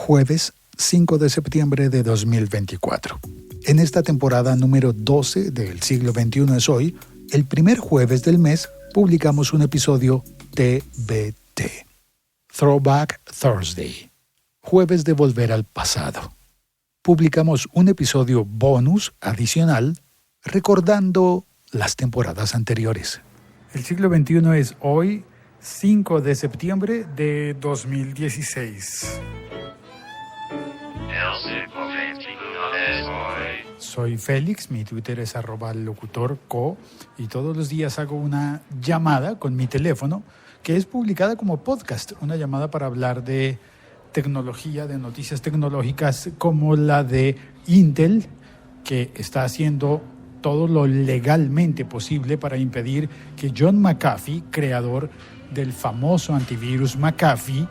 Jueves 5 de septiembre de 2024. En esta temporada número 12 del siglo XXI es hoy, el primer jueves del mes, publicamos un episodio TBT. Throwback Thursday. Jueves de volver al pasado. Publicamos un episodio bonus adicional recordando las temporadas anteriores. El siglo XXI es hoy, 5 de septiembre de 2016. Soy Félix, mi Twitter es @locutorco y todos los días hago una llamada con mi teléfono que es publicada como podcast, una llamada para hablar de tecnología, de noticias tecnológicas como la de Intel, que está haciendo todo lo legalmente posible para impedir que John McAfee, creador del famoso antivirus McAfee,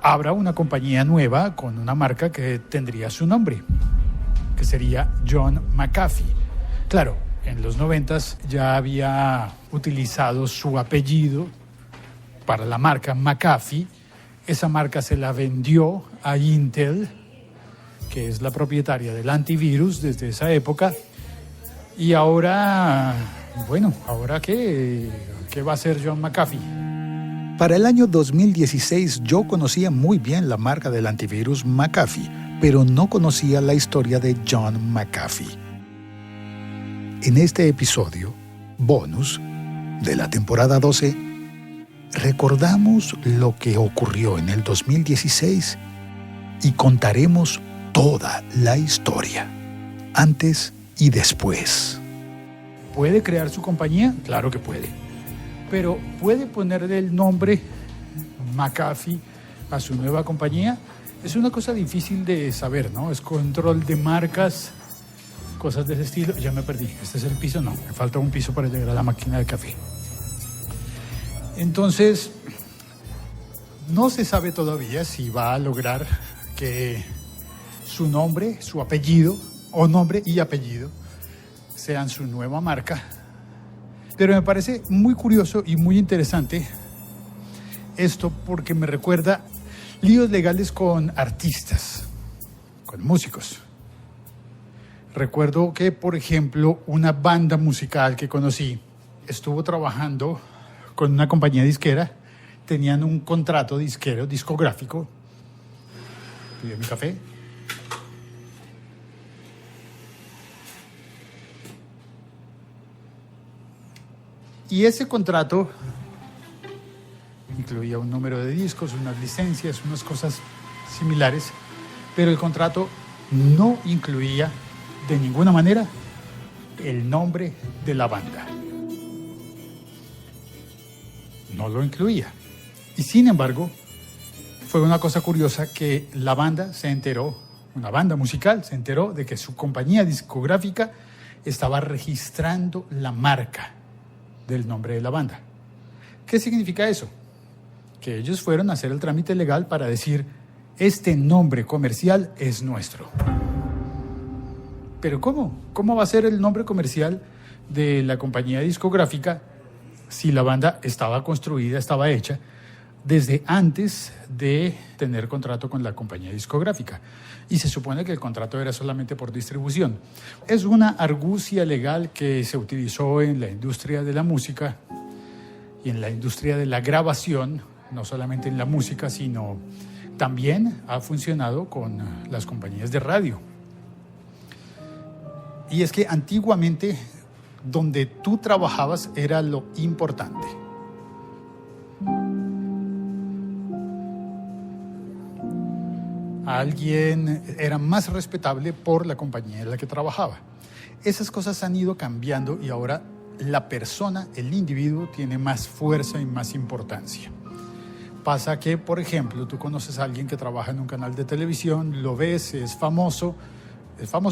abra una compañía nueva con una marca que tendría su nombre, que sería John McAfee. Claro, en los 90s ya había utilizado su apellido para la marca McAfee. Esa marca se la vendió a Intel, que es la propietaria del antivirus desde esa época. Y ahora, ¿ahora qué va a hacer John McAfee? Para el año 2016 yo conocía muy bien la marca del antivirus McAfee, pero no conocía la historia de John McAfee. En este episodio, bonus, de la temporada 12, recordamos lo que ocurrió en el 2016 y contaremos toda la historia, antes y después. ¿Puede crear su compañía? Claro que puede. Pero ¿puede ponerle el nombre McAfee a su nueva compañía? Es una cosa difícil de saber, ¿no? Es control de marcas, cosas de ese estilo. Ya me perdí. ¿Este es el piso? No, me falta un piso para llegar a la máquina de café. Entonces, no se sabe todavía si va a lograr que su nombre, su apellido, o nombre y apellido, sean su nueva marca. Pero me parece muy curioso y muy interesante esto porque me recuerda líos legales con artistas, con músicos. Recuerdo que, por ejemplo, una banda musical que conocí estuvo trabajando con una compañía disquera, tenían un contrato discográfico. Pidió mi café. Y ese contrato incluía un número de discos, unas licencias, unas cosas similares, pero el contrato no incluía de ninguna manera el nombre de la banda. No lo incluía. Y sin embargo, fue una cosa curiosa que la banda se enteró, una banda musical se enteró de que su compañía discográfica estaba registrando la marca del nombre de la banda. ¿Qué significa eso? Que ellos fueron a hacer el trámite legal para decir, este nombre comercial es nuestro. ¿Pero cómo? ¿Cómo va a ser el nombre comercial de la compañía discográfica si la banda estaba construida, estaba hecha desde antes de tener contrato con la compañía discográfica? Y se supone que el contrato era solamente por distribución. Es una argucia legal que se utilizó en la industria de la música y en la industria de la grabación, no solamente en la música, sino también ha funcionado con las compañías de radio. Y es que antiguamente donde tú trabajabas era lo importante. Alguien era más respetable por la compañía en la que trabajaba. Esas cosas han ido cambiando y ahora la persona, el individuo, tiene más fuerza y más importancia. Pasa que, por ejemplo, tú conoces a alguien que trabaja en un canal de televisión, lo ves, es famoso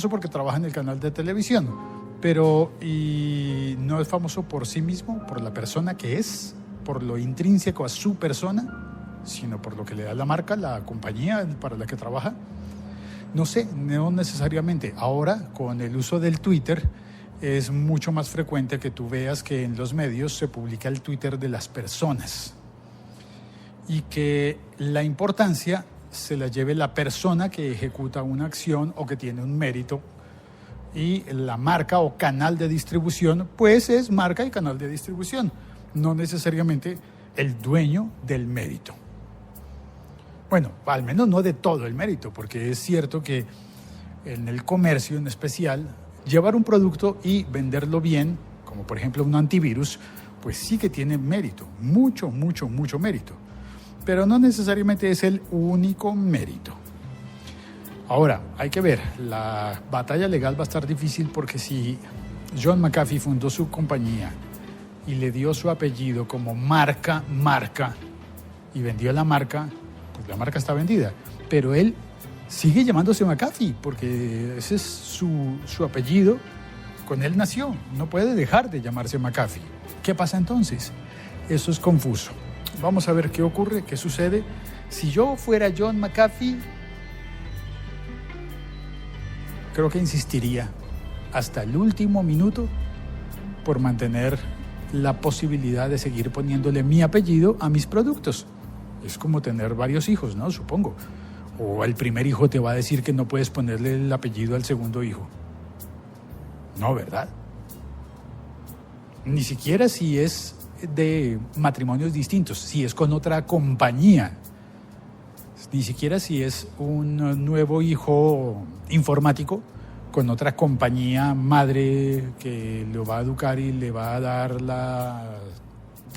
porque trabaja en el canal de televisión, pero y no es famoso por sí mismo, por la persona que es, por lo intrínseco a su persona, sino por lo que le da la marca, la compañía para la que trabaja. No sé, no necesariamente. Ahora, con el uso del Twitter, es mucho más frecuente que tú veas que en los medios se publica el Twitter de las personas y que la importancia se la lleve la persona que ejecuta una acción o que tiene un mérito. Y la marca o canal de distribución, pues es marca y canal de distribución, no necesariamente el dueño del mérito. Bueno, al menos no de todo el mérito, porque es cierto que en el comercio en especial, llevar un producto y venderlo bien, como por ejemplo un antivirus, pues sí que tiene mérito, mucho mérito, pero no necesariamente es el único mérito. Ahora, hay que ver, la batalla legal va a estar difícil porque si John McAfee fundó su compañía y le dio su apellido como marca, y vendió la marca, pues la marca está vendida. Pero él sigue llamándose McAfee porque ese es su apellido, con él nació, no puede dejar de llamarse McAfee. ¿Qué pasa entonces? Eso es confuso. Vamos a ver qué ocurre, qué sucede. Si yo fuera John McAfee, creo que insistiría hasta el último minuto por mantener la posibilidad de seguir poniéndole mi apellido a mis productos. Es como tener varios hijos, ¿no? Supongo. O el primer hijo te va a decir que no puedes ponerle el apellido al segundo hijo. No, ¿verdad? Ni siquiera si es de matrimonios distintos, si es con otra compañía. Ni siquiera si es un nuevo hijo informático con otra compañía madre que lo va a educar y le va a dar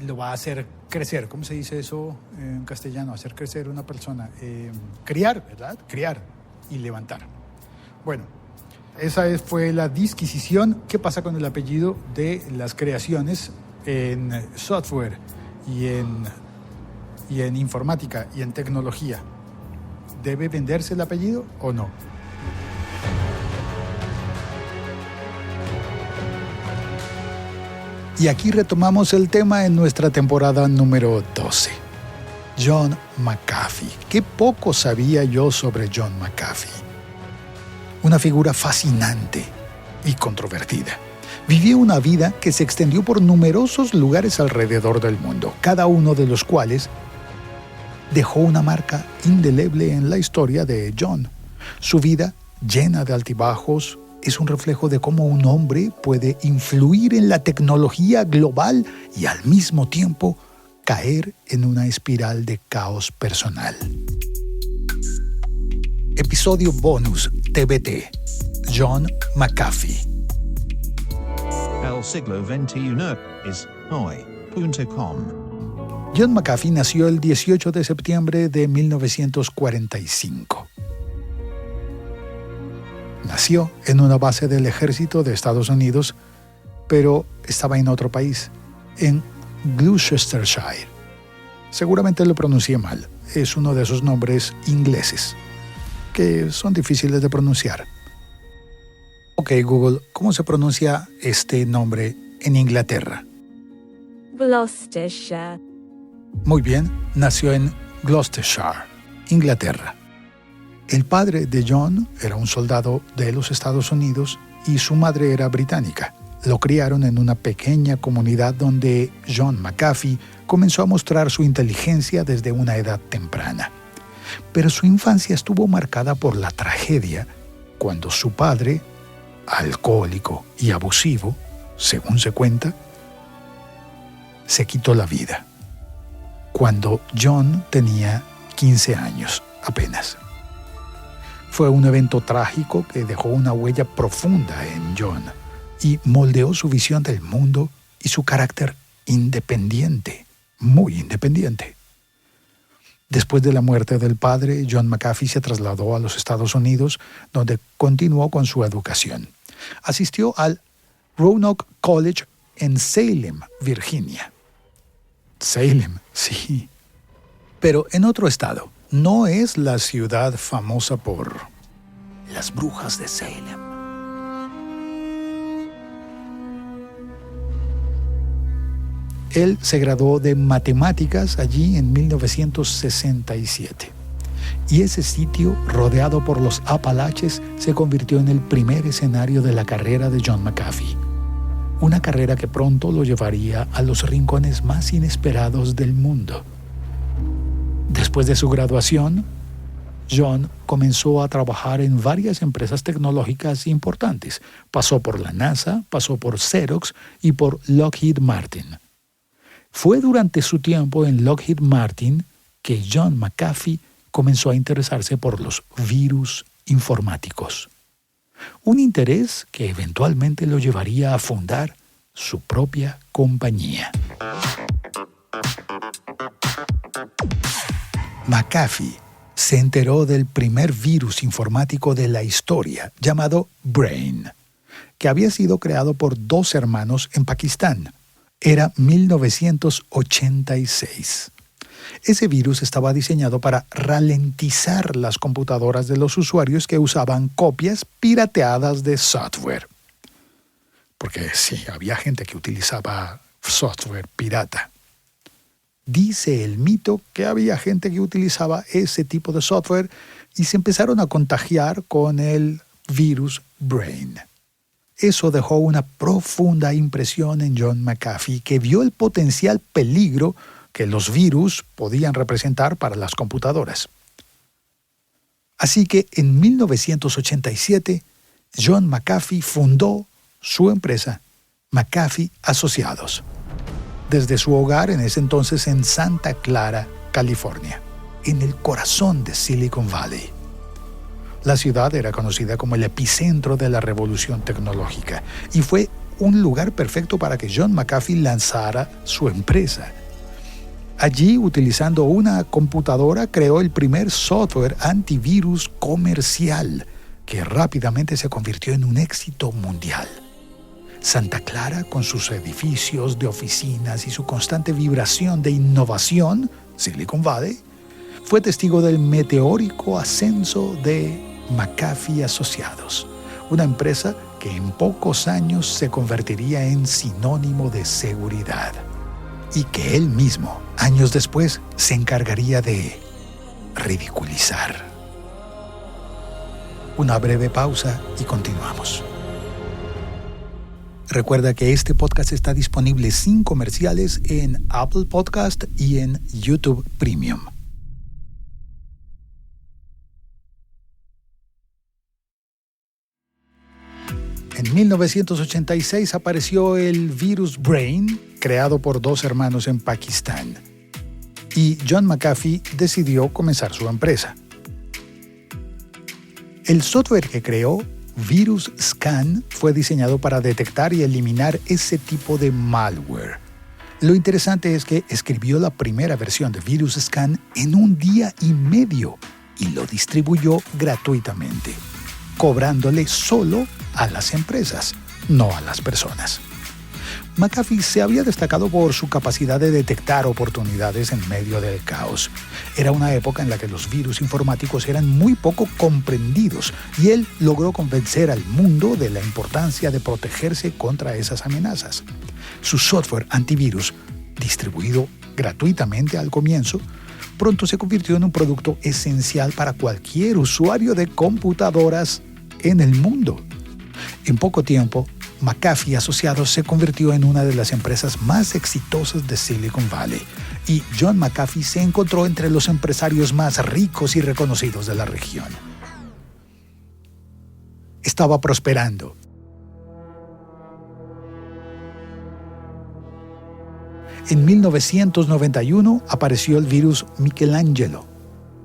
lo va a hacer crecer. ¿Cómo se dice eso en castellano? Hacer crecer una persona. Criar, ¿verdad? Criar y levantar. Bueno, esa fue la disquisición. ¿Qué pasa con el apellido de las creaciones en software y en informática y en tecnología? ¿Debe venderse el apellido o no? Y aquí retomamos el tema en nuestra temporada número 12. John McAfee. Qué poco sabía yo sobre John McAfee. Una figura fascinante y controvertida. Vivió una vida que se extendió por numerosos lugares alrededor del mundo, cada uno de los cuales dejó una marca indeleble en la historia de John. Su vida, llena de altibajos, es un reflejo de cómo un hombre puede influir en la tecnología global y al mismo tiempo caer en una espiral de caos personal. Episodio bonus TBT. John McAfee. El siglo XXI es hoy.com. John McAfee nació el 18 de septiembre de 1945. Nació en una base del ejército de Estados Unidos, pero estaba en otro país, en Gloucestershire. Seguramente lo pronuncié mal. Es uno de esos nombres ingleses que son difíciles de pronunciar. Ok, Google, ¿cómo se pronuncia este nombre en Inglaterra? Gloucestershire. Muy bien, nació en Gloucestershire, Inglaterra. El padre de John era un soldado de los Estados Unidos y su madre era británica. Lo criaron en una pequeña comunidad donde John McAfee comenzó a mostrar su inteligencia desde una edad temprana. Pero su infancia estuvo marcada por la tragedia cuando su padre, alcohólico y abusivo, según se cuenta, se quitó la vida cuando John tenía 15 años apenas. Fue un evento trágico que dejó una huella profunda en John y moldeó su visión del mundo y su carácter independiente, muy independiente. Después de la muerte del padre, John McAfee se trasladó a los Estados Unidos, donde continuó con su educación. Asistió al Roanoke College en Salem, Virginia. Salem, sí. Pero en otro estado. No es la ciudad famosa por las brujas de Salem. Él se graduó de matemáticas allí en 1967. Y ese sitio, rodeado por los Apalaches, se convirtió en el primer escenario de la carrera de John McAfee. Una carrera que pronto lo llevaría a los rincones más inesperados del mundo. Después de su graduación, John comenzó a trabajar en varias empresas tecnológicas importantes. Pasó por la NASA, pasó por Xerox y por Lockheed Martin. Fue durante su tiempo en Lockheed Martin que John McAfee comenzó a interesarse por los virus informáticos. Un interés que eventualmente lo llevaría a fundar su propia compañía. McAfee se enteró del primer virus informático de la historia, llamado Brain, que había sido creado por 2 hermanos en Pakistán. Era 1986. Ese virus estaba diseñado para ralentizar las computadoras de los usuarios que usaban copias pirateadas de software. Porque sí, había gente que utilizaba software pirata. Dice el mito que había gente que utilizaba ese tipo de software y se empezaron a contagiar con el virus Brain. Eso dejó una profunda impresión en John McAfee, que vio el potencial peligro que los virus podían representar para las computadoras. Así que en 1987, John McAfee fundó su empresa, McAfee Asociados, desde su hogar en ese entonces en Santa Clara, California, en el corazón de Silicon Valley. La ciudad era conocida como el epicentro de la revolución tecnológica y fue un lugar perfecto para que John McAfee lanzara su empresa. Allí, utilizando una computadora, creó el primer software antivirus comercial, que rápidamente se convirtió en un éxito mundial. Santa Clara, con sus edificios de oficinas y su constante vibración de innovación, Silicon Valley, fue testigo del meteórico ascenso de McAfee Asociados, una empresa que en pocos años se convertiría en sinónimo de seguridad y que él mismo, años después, se encargaría de ridiculizar. Una breve pausa y continuamos. Recuerda que este podcast está disponible sin comerciales en Apple Podcast y en YouTube Premium. En 1986 apareció el virus Brain, creado por 2 hermanos en Pakistán. Y John McAfee decidió comenzar su empresa. El software que creó, Virus Scan, fue diseñado para detectar y eliminar ese tipo de malware. Lo interesante es que escribió la primera versión de Virus Scan en 1 día y medio y lo distribuyó gratuitamente, cobrándole solo a las empresas, no a las personas. McAfee se había destacado por su capacidad de detectar oportunidades en medio del caos. Era una época en la que los virus informáticos eran muy poco comprendidos y él logró convencer al mundo de la importancia de protegerse contra esas amenazas. Su software antivirus, distribuido gratuitamente al comienzo, pronto se convirtió en un producto esencial para cualquier usuario de computadoras en el mundo. En poco tiempo, McAfee Asociados se convirtió en una de las empresas más exitosas de Silicon Valley y John McAfee se encontró entre los empresarios más ricos y reconocidos de la región. Estaba prosperando. En 1991 apareció el virus Michelangelo,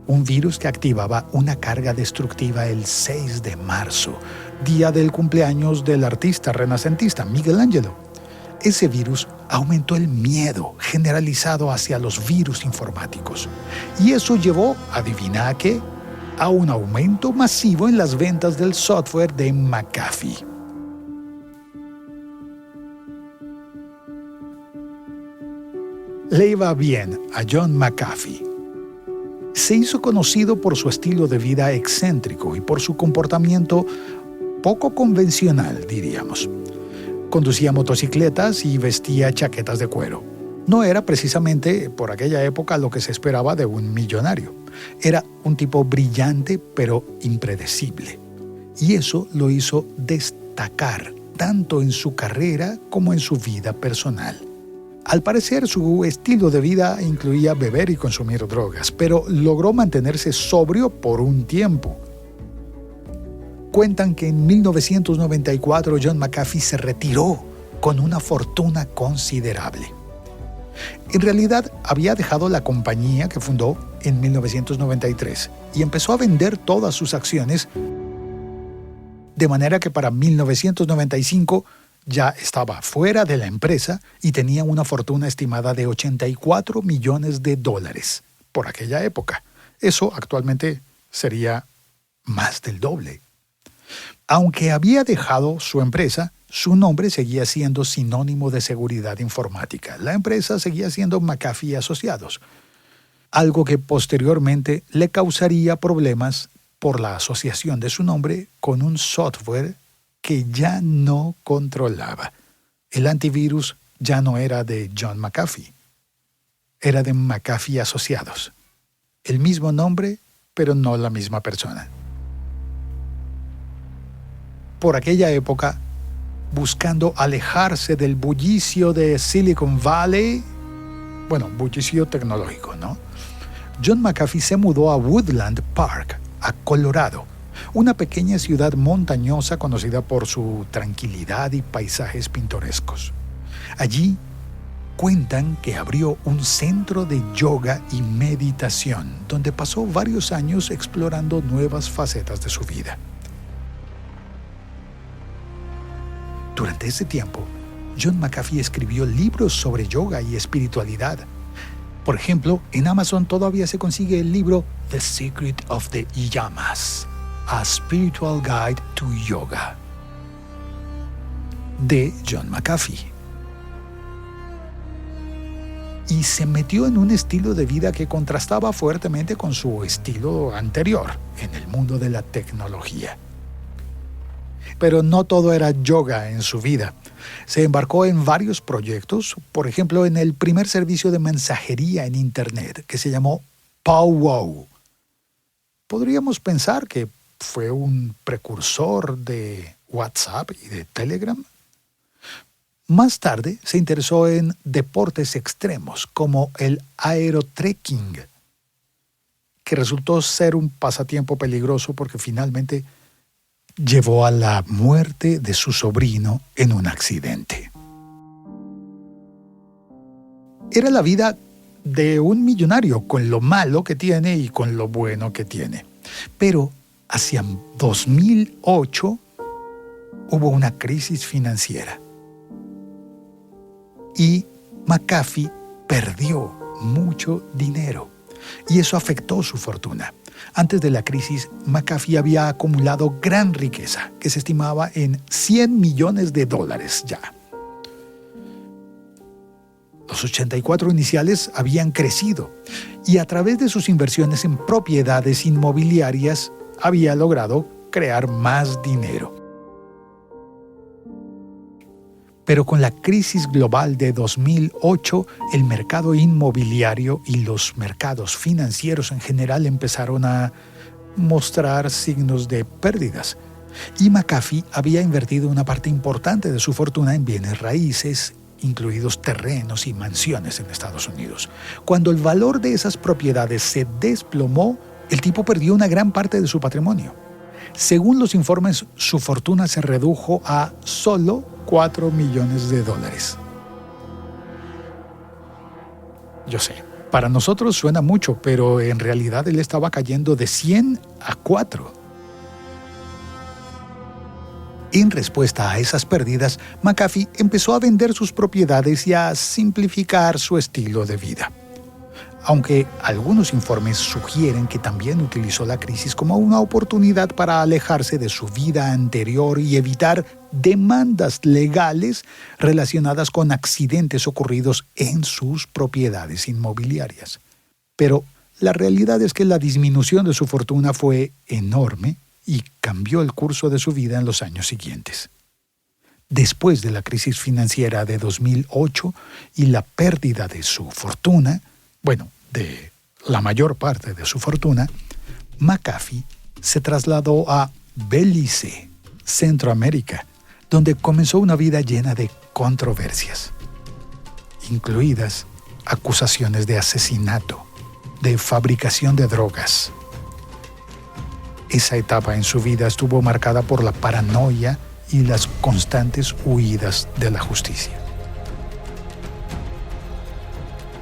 un virus que activaba una carga destructiva el 6 de marzo, día del cumpleaños del artista renacentista Michelangelo. Ese virus aumentó el miedo generalizado hacia los virus informáticos. Y eso llevó, adivina a qué, a un aumento masivo en las ventas del software de McAfee. Le iba bien a John McAfee. Se hizo conocido por su estilo de vida excéntrico y por su comportamiento poco convencional, diríamos. Conducía motocicletas y vestía chaquetas de cuero. No era precisamente por aquella época lo que se esperaba de un millonario. Era un tipo brillante pero impredecible. Y eso lo hizo destacar tanto en su carrera como en su vida personal. Al parecer, su estilo de vida incluía beber y consumir drogas, pero logró mantenerse sobrio por un tiempo. Cuentan que en 1994 John McAfee se retiró con una fortuna considerable. En realidad, había dejado la compañía que fundó en 1993 y empezó a vender todas sus acciones, de manera que para 1995 ya estaba fuera de la empresa y tenía una fortuna estimada de $84 millones por aquella época. Eso actualmente sería más del doble. Aunque había dejado su empresa, su nombre seguía siendo sinónimo de seguridad informática. La empresa seguía siendo McAfee Asociados, algo que posteriormente le causaría problemas por la asociación de su nombre con un software que ya no controlaba. El antivirus ya no era de John McAfee, era de McAfee Asociados. El mismo nombre, pero no la misma persona. Por aquella época, buscando alejarse del bullicio de Silicon Valley, bullicio tecnológico, ¿no? John McAfee se mudó a Woodland Park, a Colorado, una pequeña ciudad montañosa conocida por su tranquilidad y paisajes pintorescos. Allí cuentan que abrió un centro de yoga y meditación, donde pasó varios años explorando nuevas facetas de su vida. Durante ese tiempo, John McAfee escribió libros sobre yoga y espiritualidad. Por ejemplo, en Amazon todavía se consigue el libro The Secret of the Yamas, A Spiritual Guide to Yoga, de John McAfee. Y se metió en un estilo de vida que contrastaba fuertemente con su estilo anterior en el mundo de la tecnología. Pero no todo era yoga en su vida. Se embarcó en varios proyectos, por ejemplo, en el primer servicio de mensajería en Internet, que se llamó Powwow. Podríamos pensar que fue un precursor de WhatsApp y de Telegram. Más tarde se interesó en deportes extremos, como el aerotrekking, que resultó ser un pasatiempo peligroso porque finalmente llevó a la muerte de su sobrino en un accidente. Era la vida de un millonario, con lo malo que tiene y con lo bueno que tiene. Pero hacia 2008 hubo una crisis financiera y McAfee perdió mucho dinero y eso afectó su fortuna. Antes de la crisis, McAfee había acumulado gran riqueza, que se estimaba en $100 millones ya. Los 84 iniciales habían crecido y a través de sus inversiones en propiedades inmobiliarias había logrado crear más dinero. Pero con la crisis global de 2008, el mercado inmobiliario y los mercados financieros en general empezaron a mostrar signos de pérdidas. Y McAfee había invertido una parte importante de su fortuna en bienes raíces, incluidos terrenos y mansiones en Estados Unidos. Cuando el valor de esas propiedades se desplomó, el tipo perdió una gran parte de su patrimonio. Según los informes, su fortuna se redujo a solo $4 millones. Yo sé, para nosotros suena mucho, pero en realidad él estaba cayendo de 100 a 4. En respuesta a esas pérdidas, McAfee empezó a vender sus propiedades y a simplificar su estilo de vida. Aunque algunos informes sugieren que también utilizó la crisis como una oportunidad para alejarse de su vida anterior y evitar demandas legales relacionadas con accidentes ocurridos en sus propiedades inmobiliarias. Pero la realidad es que la disminución de su fortuna fue enorme y cambió el curso de su vida en los años siguientes. Después de la crisis financiera de 2008 y la pérdida de su fortuna, de la mayor parte de su fortuna, McAfee se trasladó a Belice, Centroamérica, donde comenzó una vida llena de controversias. incluidas acusaciones de asesinato, de fabricación de drogas. Esa etapa en su vida estuvo marcada por la paranoia y las constantes huidas de la justicia.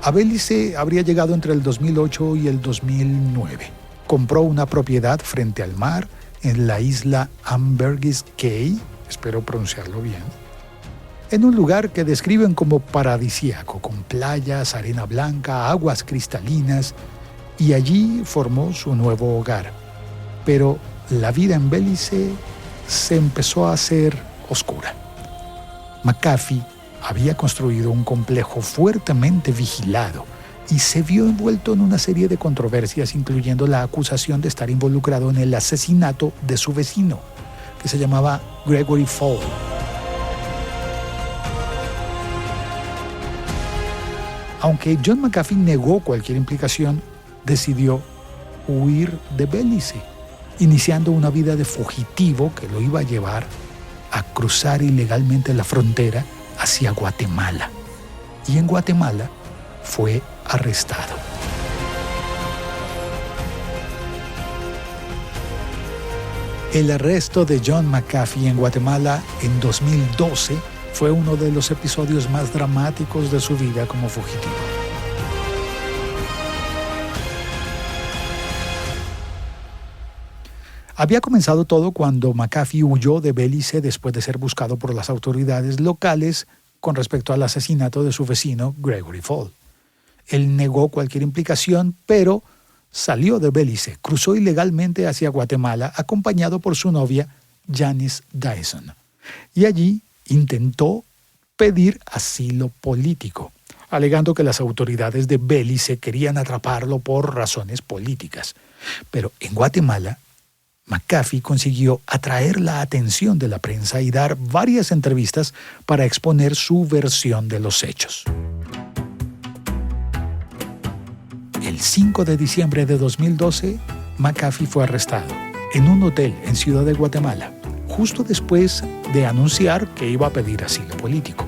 A Belice habría llegado entre el 2008 y el 2009. Compró una propiedad frente al mar en la isla Ambergris Caye, espero pronunciarlo bien, en un lugar que describen como paradisíaco, con playas, arena blanca, aguas cristalinas, y allí formó su nuevo hogar. Pero la vida en Belice se empezó a hacer oscura. McAfee había construido un complejo fuertemente vigilado y se vio envuelto en una serie de controversias, incluyendo la acusación de estar involucrado en el asesinato de su vecino, que se llamaba Gregory Fall. Aunque John McAfee negó cualquier implicación, decidió huir de Belice, iniciando una vida de fugitivo que lo iba a llevar a cruzar ilegalmente la frontera hacia Guatemala. Y en Guatemala fue arrestado. El arresto de John McAfee en Guatemala en 2012 fue uno de los episodios más dramáticos de su vida como fugitivo. Había comenzado todo cuando McAfee huyó de Belice después de ser buscado por las autoridades locales con respecto al asesinato de su vecino Gregory Fall. Él negó cualquier implicación, pero salió de Belice, cruzó ilegalmente hacia Guatemala acompañado por su novia Janice Dyson, y allí intentó pedir asilo político, alegando que las autoridades de Belice querían atraparlo por razones políticas. Pero en Guatemala, McAfee consiguió atraer la atención de la prensa y dar varias entrevistas para exponer su versión de los hechos. El 5 de diciembre de 2012, McAfee fue arrestado en un hotel en Ciudad de Guatemala, justo después de anunciar que iba a pedir asilo político.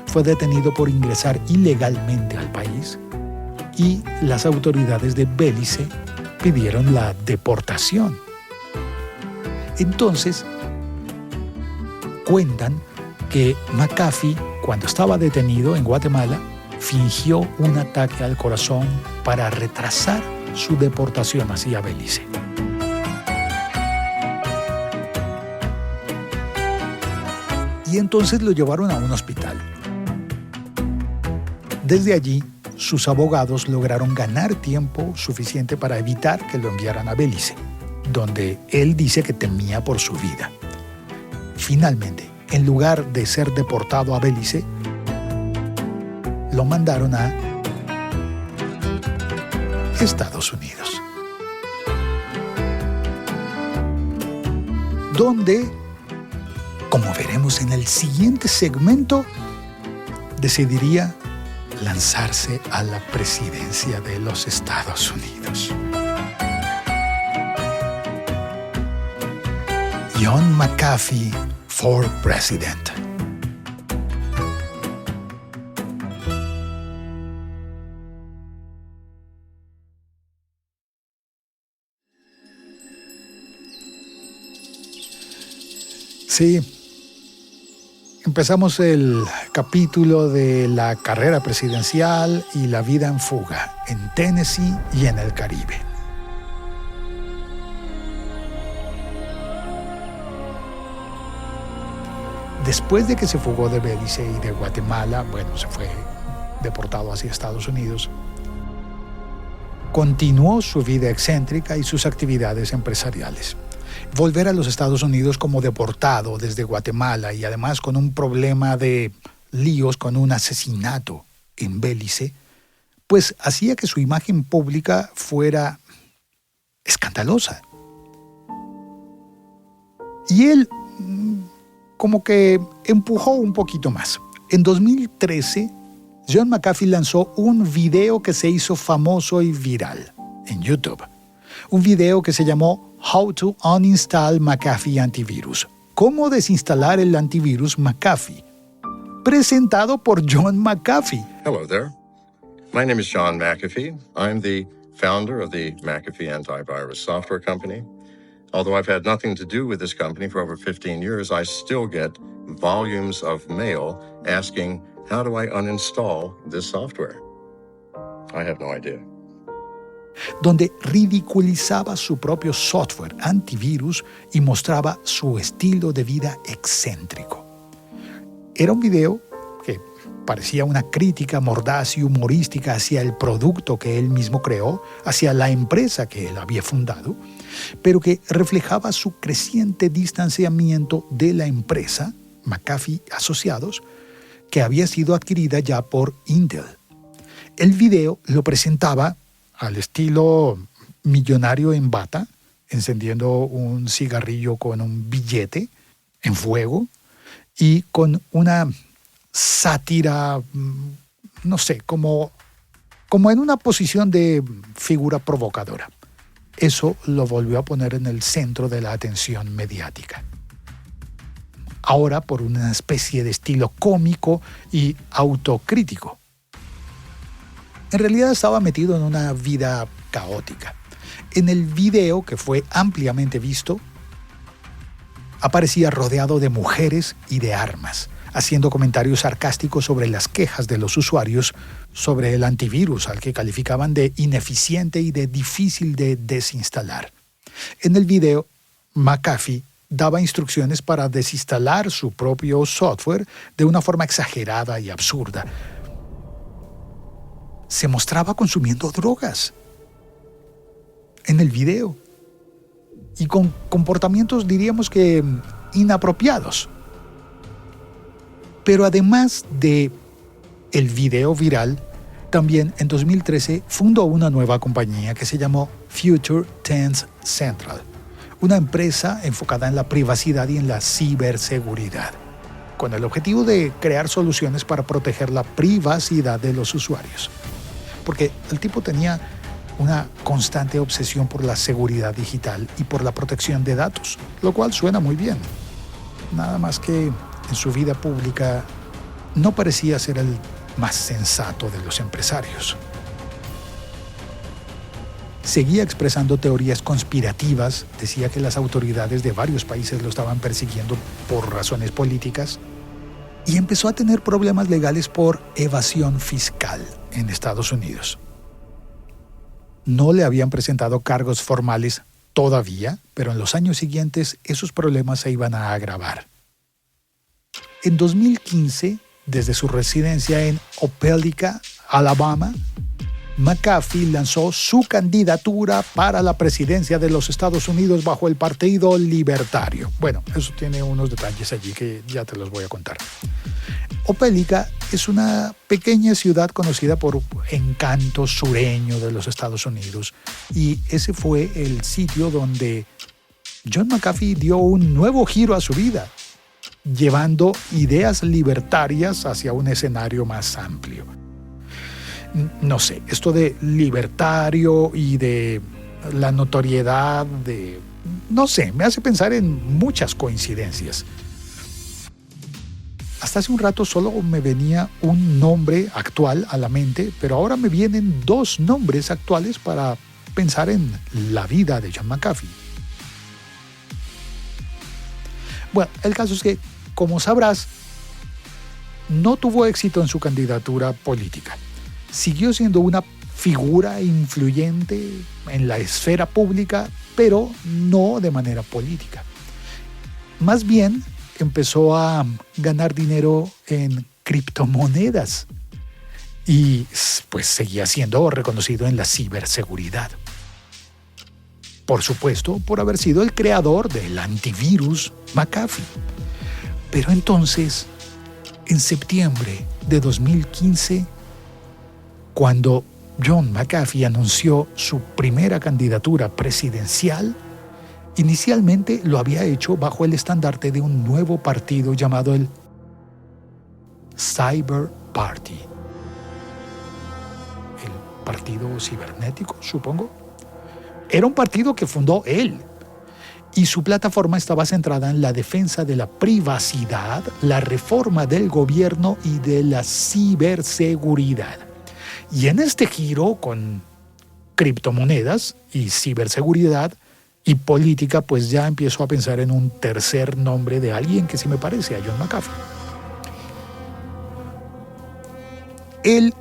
Fue detenido por ingresar ilegalmente al país y las autoridades de Belice pidieron la deportación. Entonces, cuentan que McAfee, cuando estaba detenido en Guatemala, fingió un ataque al corazón para retrasar su deportación hacia Belice. Y entonces lo llevaron a un hospital. Desde allí, sus abogados lograron ganar tiempo suficiente para evitar que lo enviaran a Belice, donde él dice que temía por su vida. Finalmente, en lugar de ser deportado a Belice, lo mandaron a Estados Unidos, donde, como veremos en el siguiente segmento, decidiría lanzarse a la presidencia de los Estados Unidos. John McAfee for President. Sí, empezamos el capítulo de la carrera presidencial y la vida en fuga en Tennessee y en el Caribe. Después de que se fugó de Belice y de Guatemala, se fue deportado hacia Estados Unidos, continuó su vida excéntrica y sus actividades empresariales. Volver a los Estados Unidos como deportado desde Guatemala y además con un problema de líos con un asesinato en Belice, pues hacía que su imagen pública fuera escandalosa. Y él como que empujó un poquito más. En 2013, John McAfee lanzó un video que se hizo famoso y viral en YouTube. Un video que se llamó How to Uninstall McAfee Antivirus. ¿Cómo desinstalar el antivirus McAfee? presentado por John McAfee. Hello there. My name is John McAfee. I'm the founder of the McAfee Antivirus Software Company. Although I've had nothing to do with this company for over 15 years, I still get volumes of mail asking, how do I uninstall this software? I have no idea. Donde ridiculizaba su propio software antivirus y mostraba su estilo de vida excéntrico. Era un video que parecía una crítica mordaz y humorística hacia el producto que él mismo creó, hacia la empresa que él había fundado, pero que reflejaba su creciente distanciamiento de la empresa, McAfee Asociados, que había sido adquirida ya por Intel. El video lo presentaba al estilo millonario en bata, encendiendo un cigarrillo con un billete en fuego y con una sátira, no sé, como en una posición de figura provocadora. Eso lo volvió a poner en el centro de la atención mediática. Ahora por una especie de estilo cómico y autocrítico. En realidad estaba metido en una vida caótica. En el video, que fue ampliamente visto, aparecía rodeado de mujeres y de armas, haciendo comentarios sarcásticos sobre las quejas de los usuarios sobre el antivirus, al que calificaban de ineficiente y de difícil de desinstalar. En el video, McAfee daba instrucciones para desinstalar su propio software de una forma exagerada y absurda. Se mostraba consumiendo drogas en el video y con comportamientos, diríamos que inapropiados. Pero además de el video viral, también en 2013 fundó una nueva compañía que se llamó Future Tense Central, una empresa enfocada en la privacidad y en la ciberseguridad, con el objetivo de crear soluciones para proteger la privacidad de los usuarios. Porque el tipo tenía una constante obsesión por la seguridad digital y por la protección de datos, lo cual suena muy bien. Nada más que en su vida pública no parecía ser el más sensato de los empresarios. Seguía expresando teorías conspirativas, decía que las autoridades de varios países lo estaban persiguiendo por razones políticas y empezó a tener problemas legales por evasión fiscal en Estados Unidos. No le habían presentado cargos formales todavía, pero en los años siguientes esos problemas se iban a agravar. En 2015, desde su residencia en Opelika, Alabama, McAfee lanzó su candidatura para la presidencia de los Estados Unidos bajo el Partido Libertario. Bueno, eso tiene unos detalles allí que ya te los voy a contar. Opelika es una pequeña ciudad conocida por encanto sureño de los Estados Unidos y ese fue el sitio donde John McAfee dio un nuevo giro a su vida, llevando ideas libertarias hacia un escenario más amplio. No sé, esto de libertario y de la notoriedad de... No sé, me hace pensar en muchas coincidencias. Hasta hace un rato solo me venía un nombre actual a la mente, pero ahora me vienen dos nombres actuales para pensar en la vida de John McAfee. Bueno, el caso es que, como sabrás, no tuvo éxito en su candidatura política. Siguió siendo una figura influyente en la esfera pública, pero no de manera política. Más bien, empezó a ganar dinero en criptomonedas y pues seguía siendo reconocido en la ciberseguridad. Por supuesto, por haber sido el creador del antivirus McAfee. Pero entonces, en septiembre de 2015, cuando John McAfee anunció su primera candidatura presidencial, inicialmente lo había hecho bajo el estandarte de un nuevo partido llamado el Cyber Party. El partido cibernético, supongo. Era un partido que fundó él y su plataforma estaba centrada en la defensa de la privacidad, la reforma del gobierno y de la ciberseguridad. Y en este giro con criptomonedas y ciberseguridad y política, pues ya empiezo a pensar en un tercer nombre de alguien que se me parece a John McAfee. Él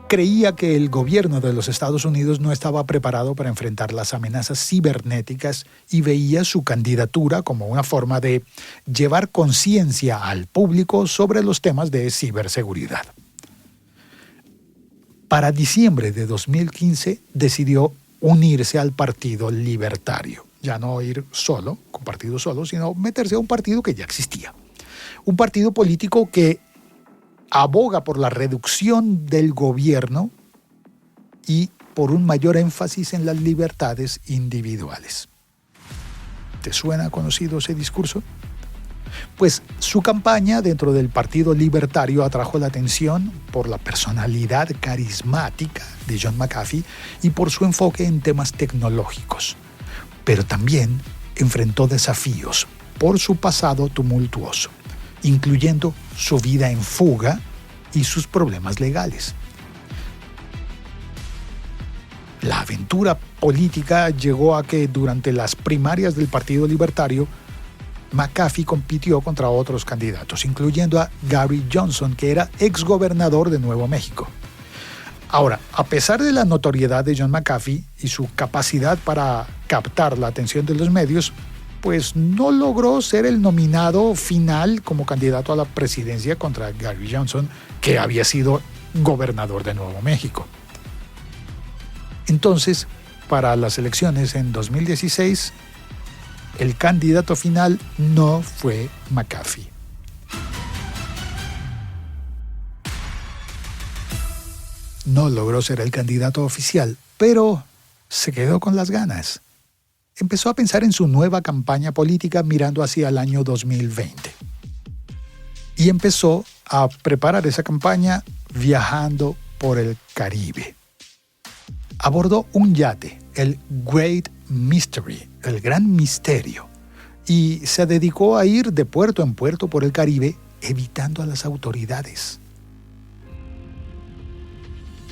creía que el gobierno de los Estados Unidos no estaba preparado para enfrentar las amenazas cibernéticas y veía su candidatura como una forma de llevar conciencia al público sobre los temas de ciberseguridad. Para diciembre de 2015 decidió unirse al Partido Libertario. Ya no ir solo, con partido solo, sino meterse a un partido que ya existía. Un partido político que aboga por la reducción del gobierno y por un mayor énfasis en las libertades individuales. ¿Te suena conocido ese discurso? Pues su campaña dentro del Partido Libertario atrajo la atención por la personalidad carismática de John McAfee y por su enfoque en temas tecnológicos. Pero también enfrentó desafíos por su pasado tumultuoso, incluyendo su vida en fuga y sus problemas legales. La aventura política llegó a que durante las primarias del Partido Libertario, McAfee compitió contra otros candidatos, incluyendo a Gary Johnson, que era exgobernador de Nuevo México. Ahora, a pesar de la notoriedad de John McAfee y su capacidad para captar la atención de los medios, pues no logró ser el nominado final como candidato a la presidencia contra Gary Johnson, que había sido gobernador de Nuevo México. Entonces, para las elecciones en 2016, el candidato final no fue McAfee. No logró ser el candidato oficial, pero se quedó con las ganas. Empezó a pensar en su nueva campaña política mirando hacia el año 2020. Y empezó a preparar esa campaña viajando por el Caribe. Abordó un yate, el Great Mystery, el Gran Misterio, y se dedicó a ir de puerto en puerto por el Caribe, evitando a las autoridades.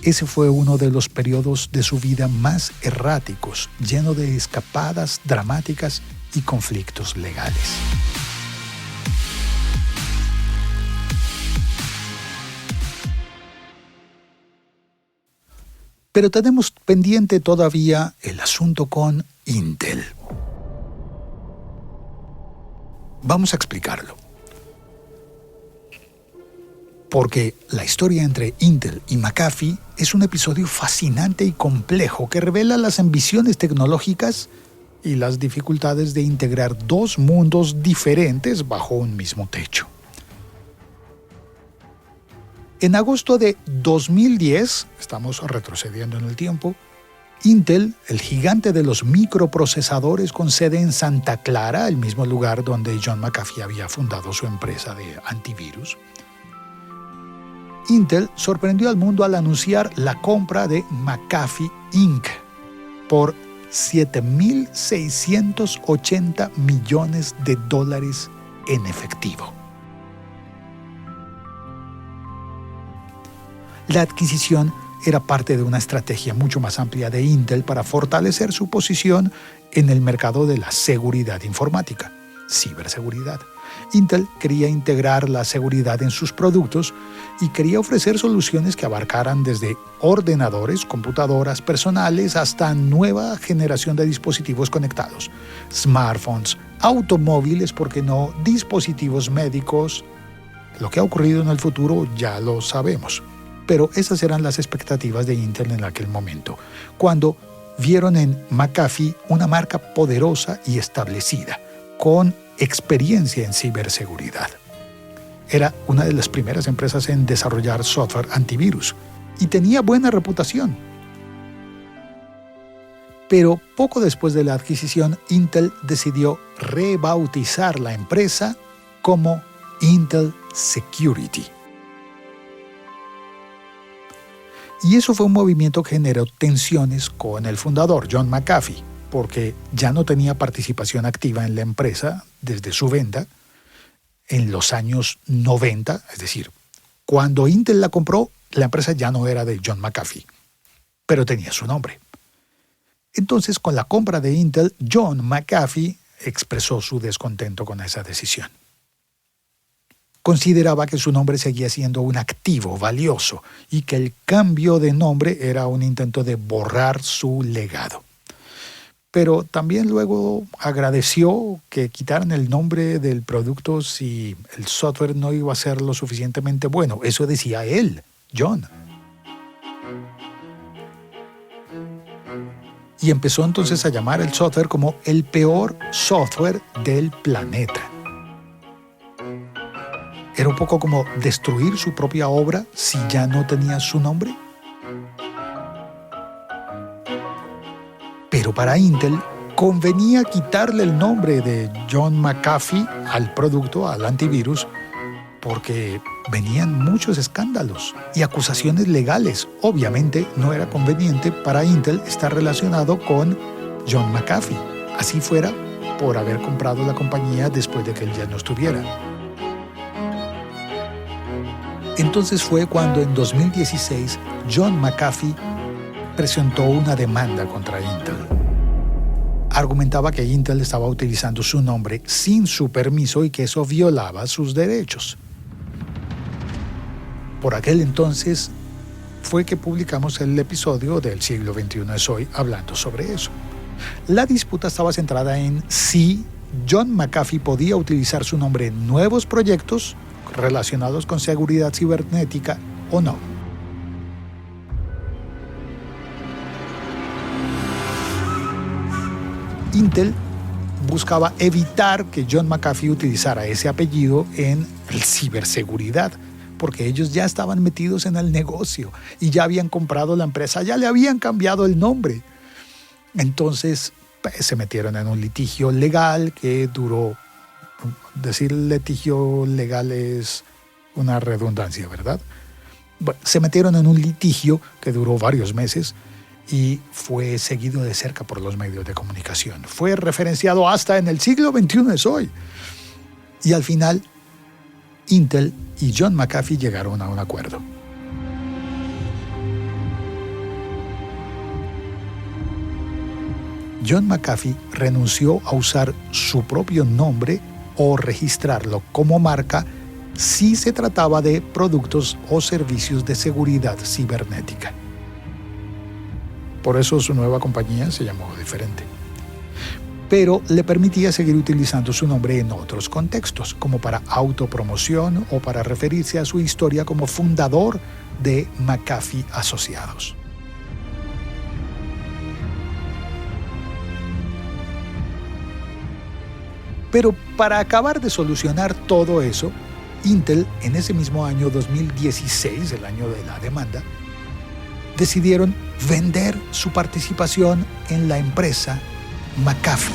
Ese fue uno de los periodos de su vida más erráticos, lleno de escapadas dramáticas y conflictos legales. Pero tenemos pendiente todavía el asunto con Intel. Vamos a explicarlo. Porque la historia entre Intel y McAfee es un episodio fascinante y complejo que revela las ambiciones tecnológicas y las dificultades de integrar dos mundos diferentes bajo un mismo techo. En agosto de 2010, estamos retrocediendo en el tiempo, Intel, el gigante de los microprocesadores con sede en Santa Clara, el mismo lugar donde John McAfee había fundado su empresa de antivirus, Intel sorprendió al mundo al anunciar la compra de McAfee Inc. por $7.680 millones en efectivo. La adquisición era parte de una estrategia mucho más amplia de Intel para fortalecer su posición en el mercado de la seguridad informática, ciberseguridad. Intel quería integrar la seguridad en sus productos y quería ofrecer soluciones que abarcaran desde ordenadores, computadoras personales hasta nueva generación de dispositivos conectados, smartphones, automóviles, ¿por qué no?, dispositivos médicos. Lo que ha ocurrido en el futuro ya lo sabemos. Pero esas eran las expectativas de Intel en aquel momento, cuando vieron en McAfee una marca poderosa y establecida, con experiencia en ciberseguridad. Era una de las primeras empresas en desarrollar software antivirus y tenía buena reputación. Pero poco después de la adquisición, Intel decidió rebautizar la empresa como Intel Security. Y eso fue un movimiento que generó tensiones con el fundador, John McAfee, porque ya no tenía participación activa en la empresa desde su venta en los años 90, es decir, cuando Intel la compró, la empresa ya no era de John McAfee, pero tenía su nombre. Entonces, con la compra de Intel, John McAfee expresó su descontento con esa decisión. Consideraba que su nombre seguía siendo un activo valioso y que el cambio de nombre era un intento de borrar su legado. Pero también luego agradeció que quitaran el nombre del producto si el software no iba a ser lo suficientemente bueno. Eso decía él, John. Y empezó entonces a llamar el software como el peor software del planeta. Era un poco como destruir su propia obra si ya no tenía su nombre. Pero para Intel convenía quitarle el nombre de John McAfee al producto, al antivirus, porque venían muchos escándalos y acusaciones legales. Obviamente no era conveniente para Intel estar relacionado con John McAfee, así fuera por haber comprado la compañía después de que él ya no estuviera. Entonces fue cuando en 2016 John McAfee presentó una demanda contra Intel. Argumentaba que Intel estaba utilizando su nombre sin su permiso y que eso violaba sus derechos. Por aquel entonces fue que publicamos el episodio del Siglo XXI es hoy hablando sobre eso. La disputa estaba centrada en si John McAfee podía utilizar su nombre en nuevos proyectos relacionados con seguridad cibernética o no. Intel buscaba evitar que John McAfee utilizara ese apellido en ciberseguridad, porque ellos ya estaban metidos en el negocio y ya habían comprado la empresa, ya le habían cambiado el nombre. Entonces se metieron en un litigio legal que duró. Decir litigio legal es una redundancia, ¿verdad? Bueno, se metieron en un litigio que duró varios meses y fue seguido de cerca por los medios de comunicación. Fue referenciado hasta en el Siglo XXI es hoy. Y al final, Intel y John McAfee llegaron a un acuerdo. John McAfee renunció a usar su propio nombre o registrarlo como marca si se trataba de productos o servicios de seguridad cibernética. Por eso su nueva compañía se llamó diferente. Pero le permitía seguir utilizando su nombre en otros contextos, como para autopromoción o para referirse a su historia como fundador de McAfee Asociados. Pero para acabar de solucionar todo eso, Intel, en ese mismo año 2016, el año de la demanda, decidieron vender su participación en la empresa McAfee.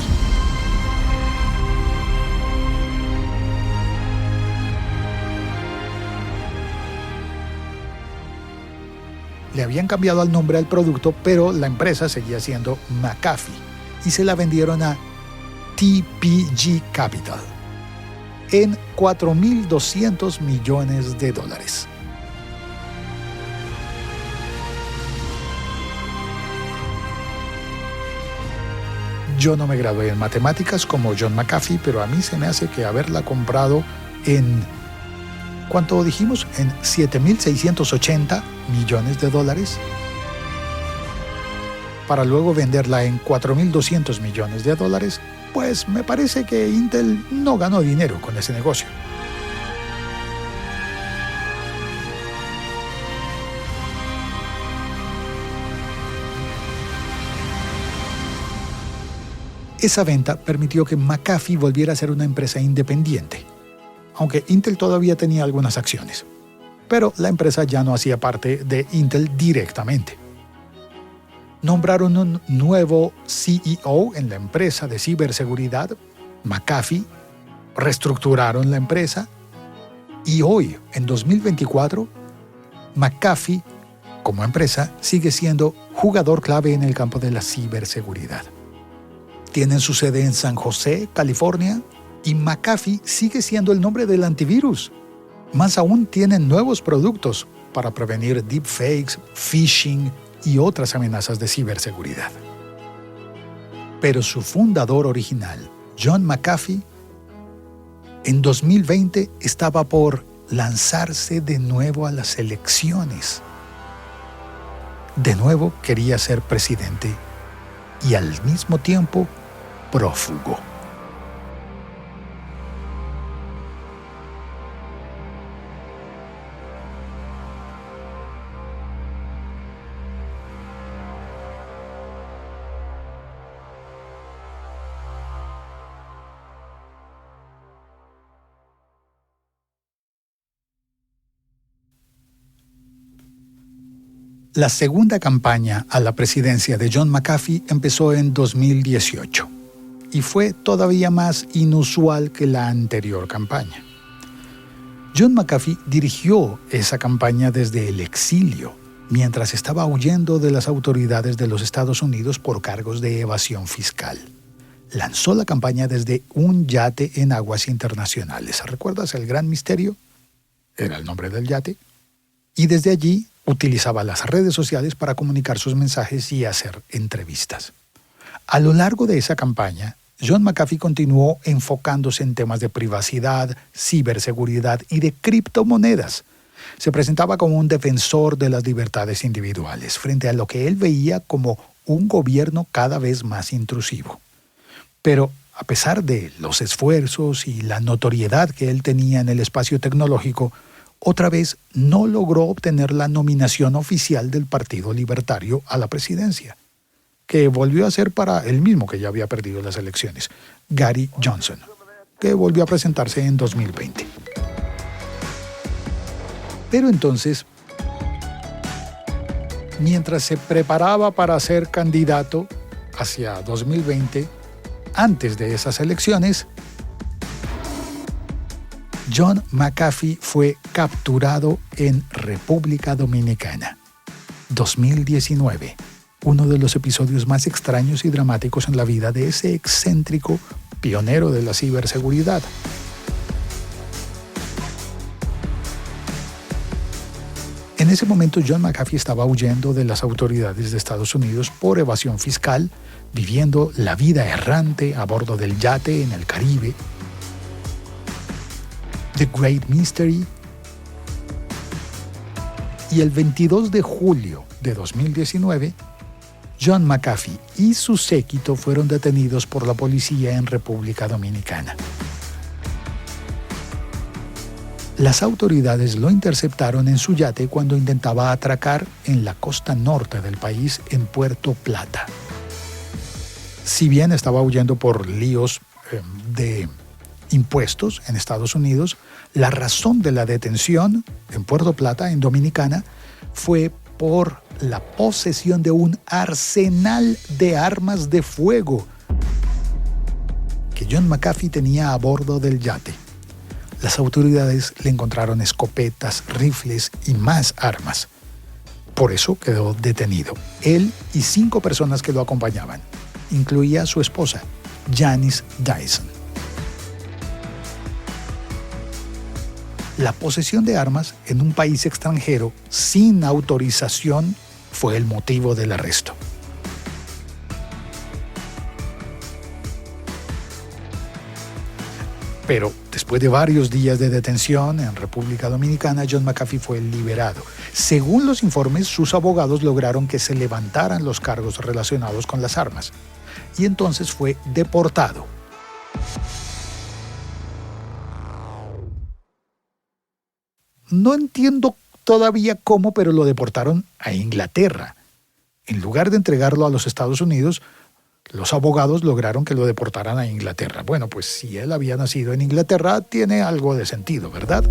Le habían cambiado el nombre al producto, pero la empresa seguía siendo McAfee y se la vendieron a TPG Capital en $4.200 millones. Yo no me gradué en matemáticas como John McAfee, pero a mí se me hace que haberla comprado en, ¿cuánto dijimos? En $7.680 millones para luego venderla en $4.200 millones, pues me parece que Intel no ganó dinero con ese negocio. Esa venta permitió que McAfee volviera a ser una empresa independiente, aunque Intel todavía tenía algunas acciones, pero la empresa ya no hacía parte de Intel directamente. Nombraron un nuevo CEO en la empresa de ciberseguridad, McAfee, reestructuraron la empresa y hoy, en 2024, McAfee, como empresa, sigue siendo jugador clave en el campo de la ciberseguridad. tienen su sede en San José, California, y McAfee sigue siendo el nombre del antivirus. Más aún, tienen nuevos productos para prevenir deepfakes, phishing y otras amenazas de ciberseguridad. Pero su fundador original, John McAfee, en 2020 estaba por lanzarse de nuevo a las elecciones. De nuevo quería ser presidente y al mismo tiempo prófugo. La segunda campaña a la presidencia de John McAfee empezó en 2018 y fue todavía más inusual que la anterior campaña. John McAfee dirigió esa campaña desde el exilio, mientras estaba huyendo de las autoridades de los Estados Unidos por cargos de evasión fiscal. Lanzó la campaña desde un yate en aguas internacionales. ¿Recuerdas el Gran Misterio? Era el nombre del yate. Y desde allí utilizaba las redes sociales para comunicar sus mensajes y hacer entrevistas. A lo largo de esa campaña, John McAfee continuó enfocándose en temas de privacidad, ciberseguridad y de criptomonedas. Se presentaba como un defensor de las libertades individuales frente a lo que él veía como un gobierno cada vez más intrusivo. Pero a pesar de los esfuerzos y la notoriedad que él tenía en el espacio tecnológico, otra vez no logró obtener la nominación oficial del Partido Libertario a la presidencia, que volvió a ser para el mismo que ya había perdido las elecciones, Gary Johnson, que volvió a presentarse en 2020. Pero entonces, mientras se preparaba para ser candidato hacia 2020, antes de esas elecciones, John McAfee fue capturado en República Dominicana. 2019, uno de los episodios más extraños y dramáticos en la vida de ese excéntrico pionero de la ciberseguridad. En ese momento, John McAfee estaba huyendo de las autoridades de Estados Unidos por evasión fiscal, viviendo la vida errante a bordo del yate en el Caribe, The Great Mystery. Y el 22 de julio de 2019, John McAfee y su séquito fueron detenidos por la policía en República Dominicana. Las autoridades lo interceptaron en su yate cuando intentaba atracar en la costa norte del país, en Puerto Plata. Si bien estaba huyendo por líos de impuestos en Estados Unidos, la razón de la detención en Puerto Plata, en Dominicana, fue por la posesión de un arsenal de armas de fuego que John McAfee tenía a bordo del yate. Las autoridades le encontraron escopetas, rifles y más armas. Por eso quedó detenido. Él y 5 personas que lo acompañaban. Incluía a su esposa, Janice Dyson. La posesión de armas en un país extranjero sin autorización fue el motivo del arresto. Pero después de varios días de detención en República Dominicana, John McAfee fue liberado. Según los informes, sus abogados lograron que se levantaran los cargos relacionados con las armas. Y entonces fue deportado. No entiendo todavía cómo, pero lo deportaron a Inglaterra. En lugar de entregarlo a los Estados Unidos, los abogados lograron que lo deportaran a Inglaterra. Bueno, pues si él había nacido en Inglaterra, tiene algo de sentido, ¿verdad?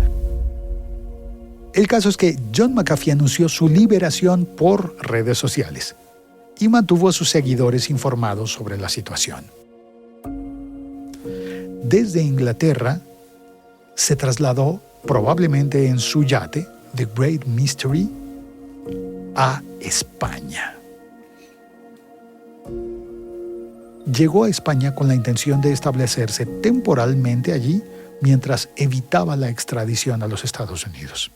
El caso es que John McAfee anunció su liberación por redes sociales y mantuvo a sus seguidores informados sobre la situación. Desde Inglaterra, se trasladó probablemente en su yate, The Great Mystery, a España. llegó a España con la intención de establecerse temporalmente allí mientras evitaba la extradición a los Estados Unidos.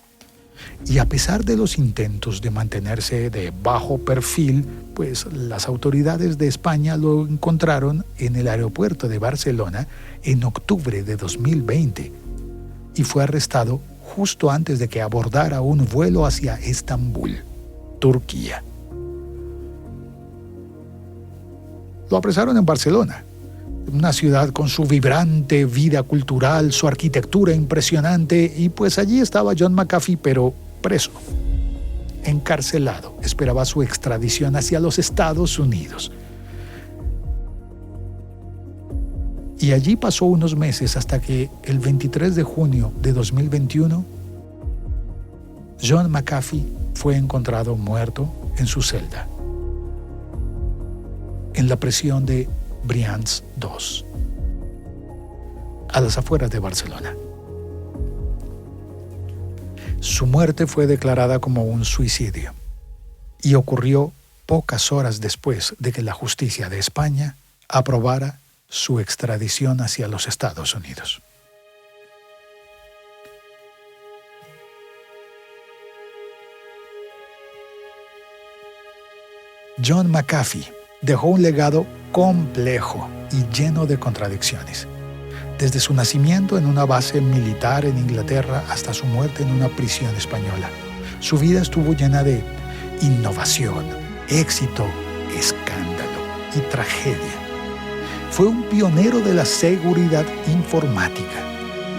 Y a pesar de los intentos de mantenerse de bajo perfil, pues las autoridades de España lo encontraron en el aeropuerto de Barcelona en octubre de 2020 y fue arrestado justo antes de que abordara un vuelo hacia Estambul, Turquía. Lo apresaron en Barcelona, una ciudad con su vibrante vida cultural, su arquitectura impresionante, y pues allí estaba John McAfee, pero preso, encarcelado, esperaba su extradición hacia los Estados Unidos. Y allí pasó unos meses hasta que el 23 de junio de 2021, John McAfee fue encontrado muerto en su celda, en la prisión de Brians II, a las afueras de Barcelona. Su muerte fue declarada como un suicidio y ocurrió pocas horas después de que la justicia de España aprobara su extradición hacia los Estados Unidos. John McAfee dejó un legado complejo y lleno de contradicciones. Desde su nacimiento en una base militar en Inglaterra hasta su muerte en una prisión española, su vida estuvo llena de innovación, éxito, escándalo y tragedia. Fue un pionero de la seguridad informática.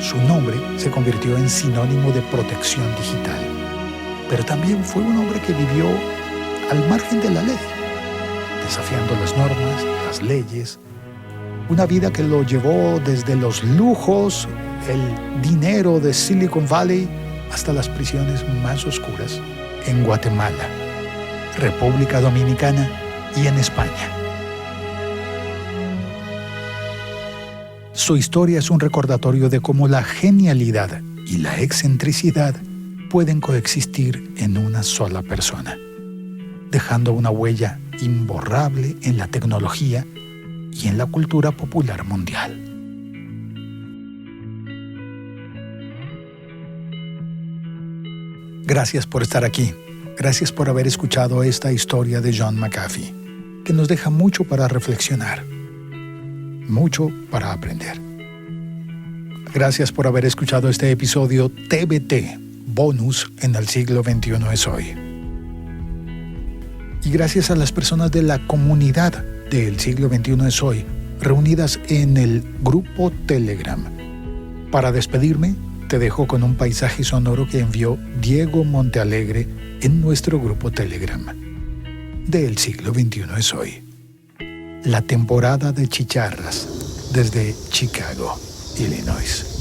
Su nombre se convirtió en sinónimo de protección digital. Pero también fue un hombre que vivió al margen de la ley, desafiando las normas, las leyes. Una vida que lo llevó desde los lujos, el dinero de Silicon Valley, hasta las prisiones más oscuras en Guatemala, República Dominicana y en España. Su historia es un recordatorio de cómo la genialidad y la excentricidad pueden coexistir en una sola persona, dejando una huella imborrable en la tecnología y en la cultura popular mundial. Gracias por estar aquí. Gracias por haber escuchado esta historia de John McAfee, que nos deja mucho para reflexionar, mucho para aprender. Gracias por haber escuchado este episodio TBT, bonus en el siglo XXI es hoy. Y gracias a las personas de la comunidad del siglo XXI es hoy, reunidas en el grupo Telegram. Para despedirme, te dejo con un paisaje sonoro que envió Diego Montealegre en nuestro grupo Telegram. Del siglo XXI es hoy. La temporada de chicharras desde Chicago, Illinois.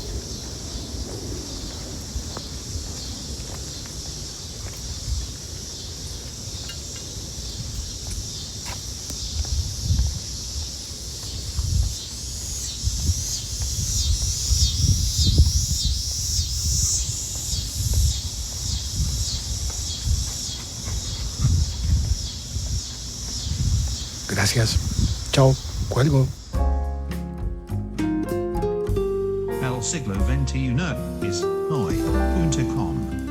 Gracias. Chao. Cuelgo. El siglo XXI es hoy.com.